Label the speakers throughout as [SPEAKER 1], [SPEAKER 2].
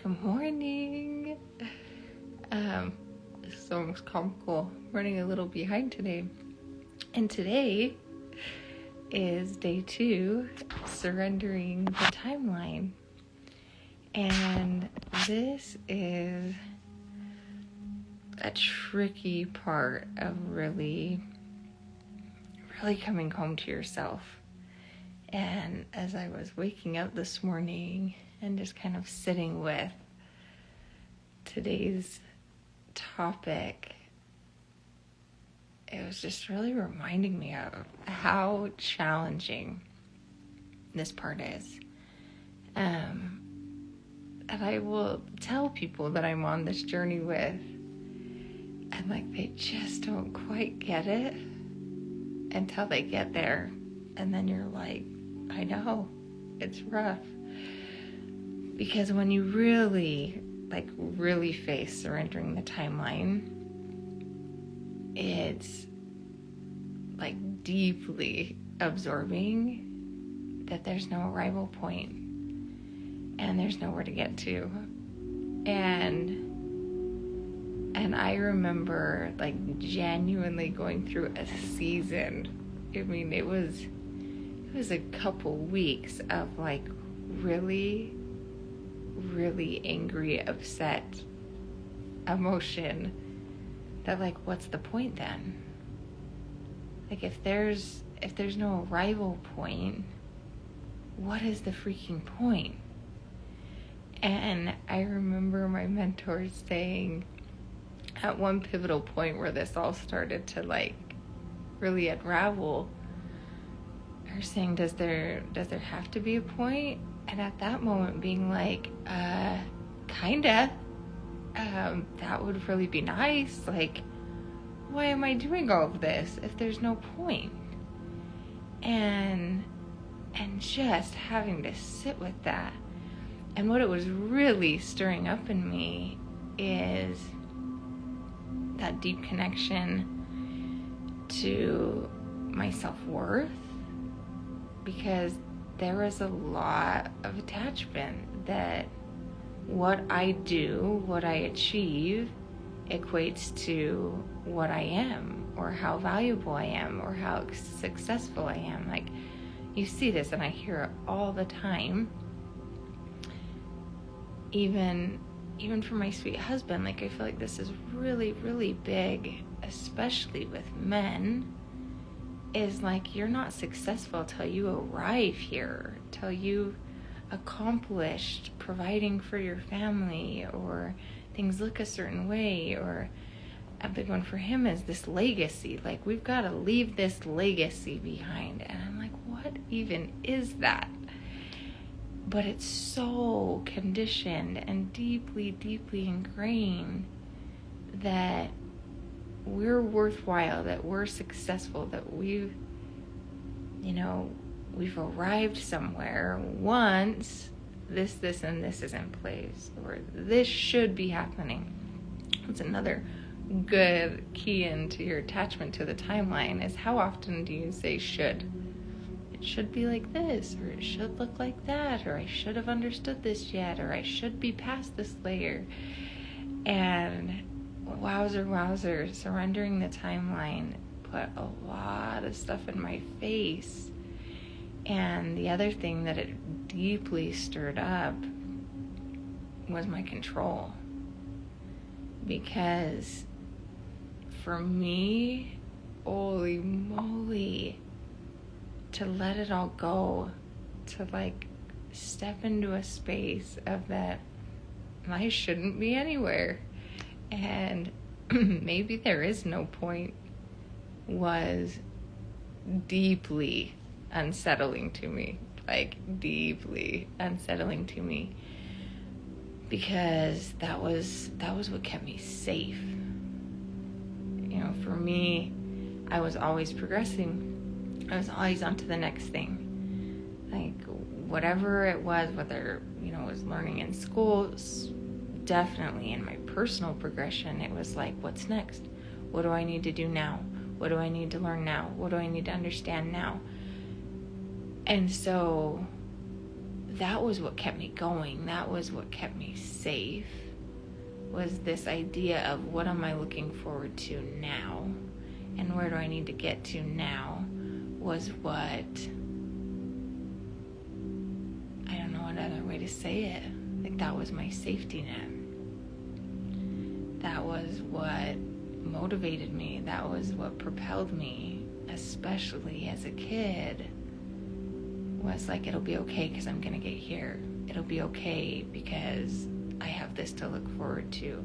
[SPEAKER 1] Good morning. This is almost comical. I'm running a little behind today. And today is day 2, surrendering the timeline. And this is a tricky part of really coming home to yourself. And as I was waking up this morning and just kind of sitting with today's topic, it was just really reminding me of how challenging this part is. And I will tell people that I'm on this journey with, and they just don't quite get it until they get there. And then you're like, I know, it's rough. Because when you really face surrendering the timeline, it's deeply absorbing that there's no arrival point and there's nowhere to get to. And I remember genuinely going through a season. I mean, it was a couple weeks of really angry, upset emotion that what's the point then? If there's no arrival point, what is the freaking point? And I remember my mentor saying at one pivotal point where this all started to really unravel, her saying, does there have to be a point? And at that moment being kinda, that would really be nice. Why am I doing all of this if there's no point? And just having to sit with that. And what it was really stirring up in me is that deep connection to my self-worth, because there is a lot of attachment that what I do, what I achieve, equates to what I am, or how valuable I am, or how successful I am. You see this, and I hear it all the time. Even from my sweet husband, I feel this is really, really big, especially with men, is you're not successful till you arrive here, till you've accomplished providing for your family, or things look a certain way. Or a big one for him is this legacy. We've got to leave this legacy behind. And I'm what even is that? But it's so conditioned and deeply, deeply ingrained that we're worthwhile, that we're successful, that we've arrived somewhere once this and this is in place, or this should be happening. It's another good key into your attachment to the timeline is how often do you say should? It should be like this, or it should look like that, or I should have understood this yet, or I should be past this layer. And wowzer, surrendering the timeline put a lot of stuff in my face. And the other thing that it deeply stirred up was my control. Because for me, holy moly, to let it all go, to step into a space of that I shouldn't be anywhere, and maybe there is no point, was deeply unsettling to me. Deeply unsettling to me, because that was what kept me safe. For me, I was always progressing. I was always on to the next thing. Whatever it was, whether it was learning in school, definitely in my personal progression, it was what's next? What do I need to do now? What do I need to learn now? What do I need to understand now? And so that was what kept me going. That was what kept me safe, was this idea of what am I looking forward to now, and where do I need to get to now, was what, I don't know another way to say it, like that was my safety net. That was what motivated me. That was what propelled me, especially as a kid, was like, it'll be okay because I'm going to get here. It'll be okay because I have this to look forward to.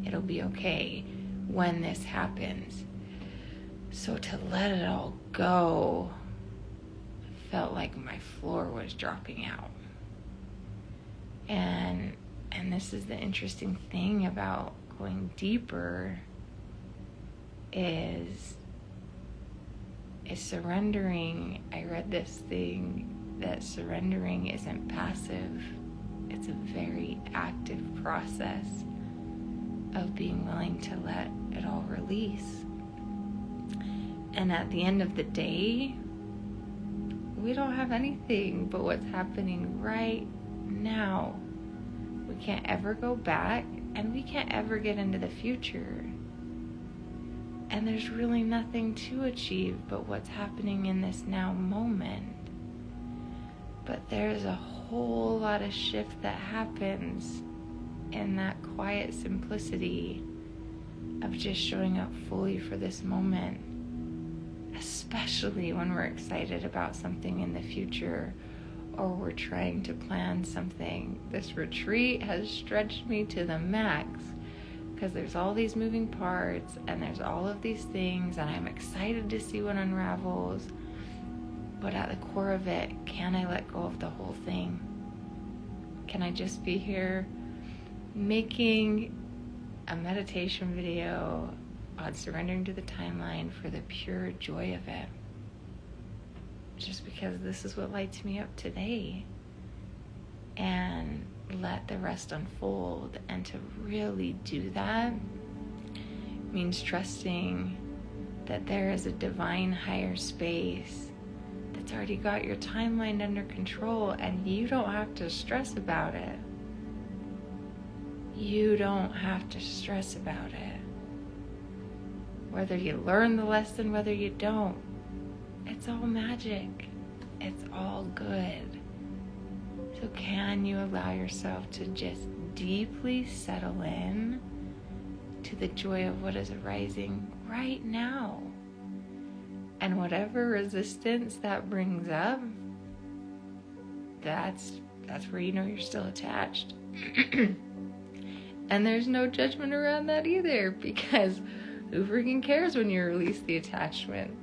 [SPEAKER 1] It'll be okay when this happens. So to let it all go felt like my floor was dropping out. And this is the interesting thing about going deeper, is surrendering. I read this thing that surrendering isn't passive. It's a very active process of being willing to let it all release. And at the end of the day, we don't have anything but what's happening right now. We can't ever go back, and we can't ever get into the future. And there's really nothing to achieve but what's happening in this now moment. But there's a whole lot of shift that happens in that quiet simplicity of just showing up fully for this moment, especially when we're excited about something in the future or we're trying to plan something. This retreat has stretched me to the max because there's all these moving parts and there's all of these things, and I'm excited to see what unravels. But at the core of it, can I let go of the whole thing? Can I just be here making a meditation video on surrendering to the timeline for the pure joy of it? Just because this is what lights me up today. And let the rest unfold. And to really do that means trusting that there is a divine higher space that's already got your timeline under control, and you don't have to stress about it. You don't have to stress about it. Whether you learn the lesson, whether you don't, it's all magic. It's all good. So can you allow yourself to just deeply settle in to the joy of what is arising right now? And whatever resistance that brings up, that's where you know you're still attached. And there's no judgment around that either, because who freaking cares when you release the attachment?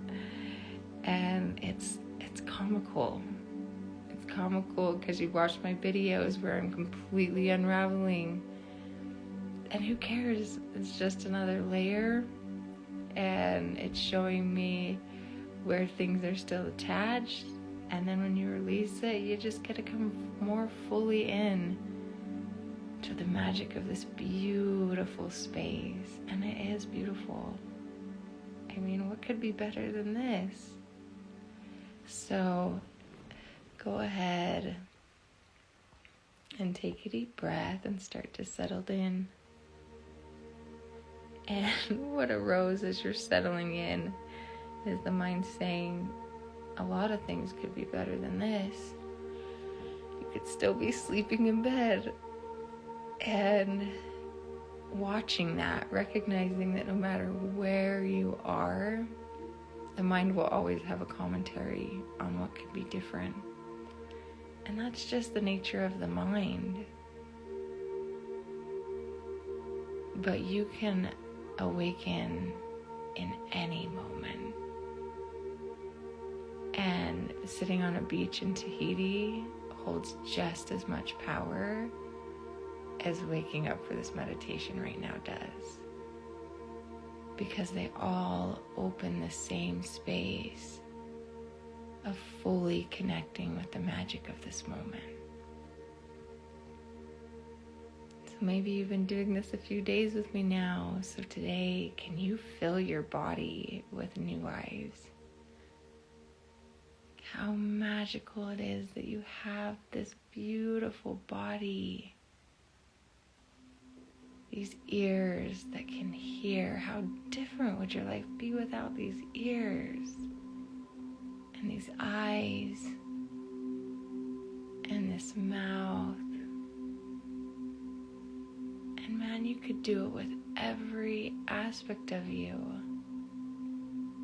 [SPEAKER 1] And it's comical. It's comical because you watch my videos where I'm completely unraveling. And who cares? It's just another layer. And it's showing me where things are still attached. And then when you release it, you just get to come more fully in to the magic of this beautiful space. And it is beautiful. I mean, what could be better than this? So go ahead and take a deep breath and start to settle in. And what arose as you're settling in is the mind saying, a lot of things could be better than this. You could still be sleeping in bed. And watching that, recognizing that no matter where you are, the mind will always have a commentary on what could be different. And that's just the nature of the mind. But you can awaken in any moment. And sitting on a beach in Tahiti holds just as much power as waking up for this meditation right now does. Because they all open the same space of fully connecting with the magic of this moment. So maybe you've been doing this a few days with me now. So today, can you fill your body with new eyes? How magical it is that you have this beautiful body, these ears that can hear. How different would your life be without these ears? And these eyes, and this mouth. And man, you could do it with every aspect of you.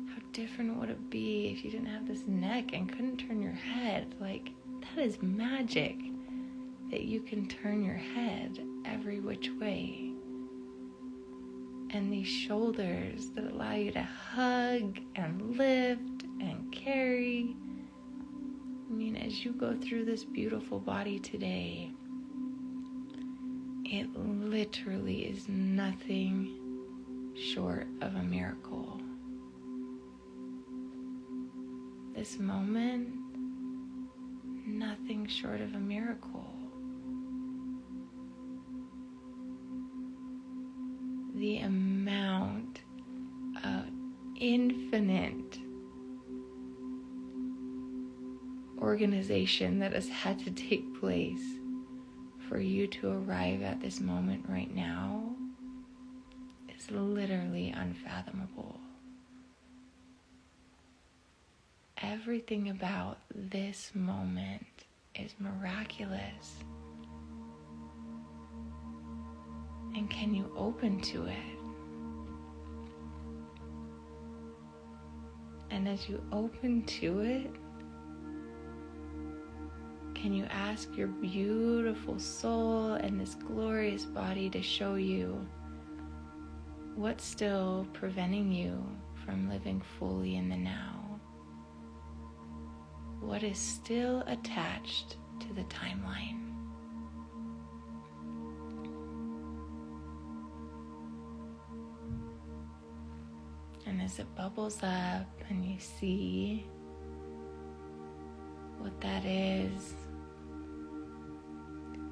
[SPEAKER 1] How different would it be if you didn't have this neck and couldn't turn your head? Like, that is magic, that you can turn your head every which way. And these shoulders that allow you to hug and lift and carry. I mean, as you go through this beautiful body today, it literally is nothing short of a miracle. This moment, nothing short of a miracle. The amount of infinite organization that has had to take place for you to arrive at this moment right now is literally unfathomable. Everything about this moment is miraculous. And can you open to it? And as you open to it, can you ask your beautiful soul and this glorious body to show you what's still preventing you from living fully in the now? What is still attached to the timeline? And as it bubbles up and you see what that is,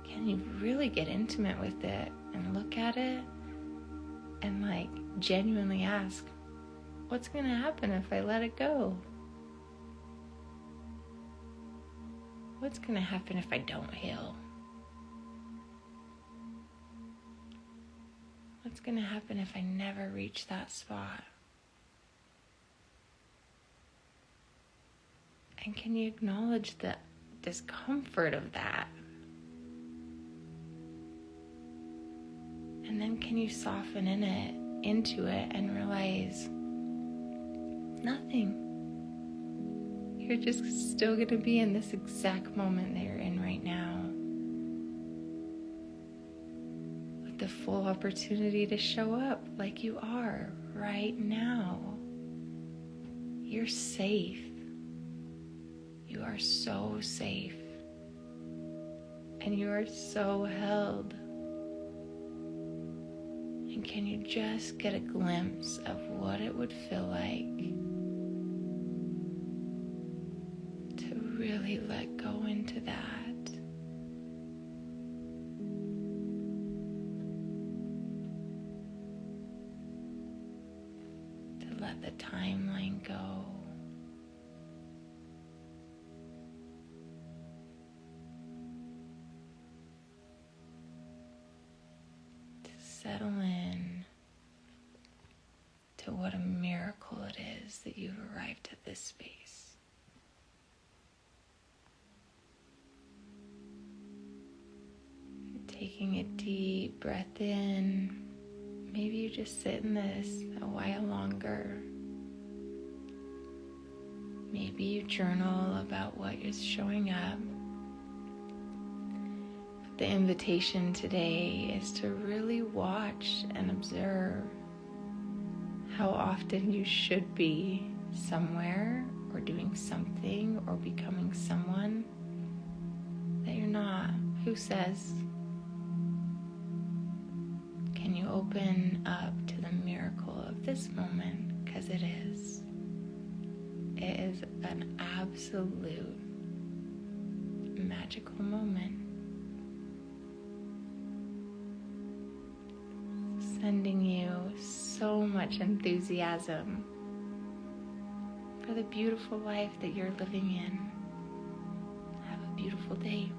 [SPEAKER 1] can you really get intimate with it and look at it and like genuinely ask, what's going to happen if I let it go? What's going to happen if I don't heal? What's going to happen if I never reach that spot? And can you acknowledge the discomfort of that? And then can you soften into it and realize nothing. You're just still going to be in this exact moment that you're in right now, with the full opportunity to show up like you are right now. You're safe. You are so safe. And you are so held. And can you just get a glimpse of what it would feel like to really let go into that? To let the timeline go. Settle in to what a miracle it is that you've arrived at this space. Taking a deep breath in. Maybe you just sit in this a while longer. Maybe you journal about what is showing up. The invitation today is to really watch and observe how often you should be somewhere or doing something or becoming someone that you're not. Who says? Can you open up to the miracle of this moment? Because it is. It is an absolute magical moment. Sending you so much enthusiasm for the beautiful life that you're living in. Have a beautiful day.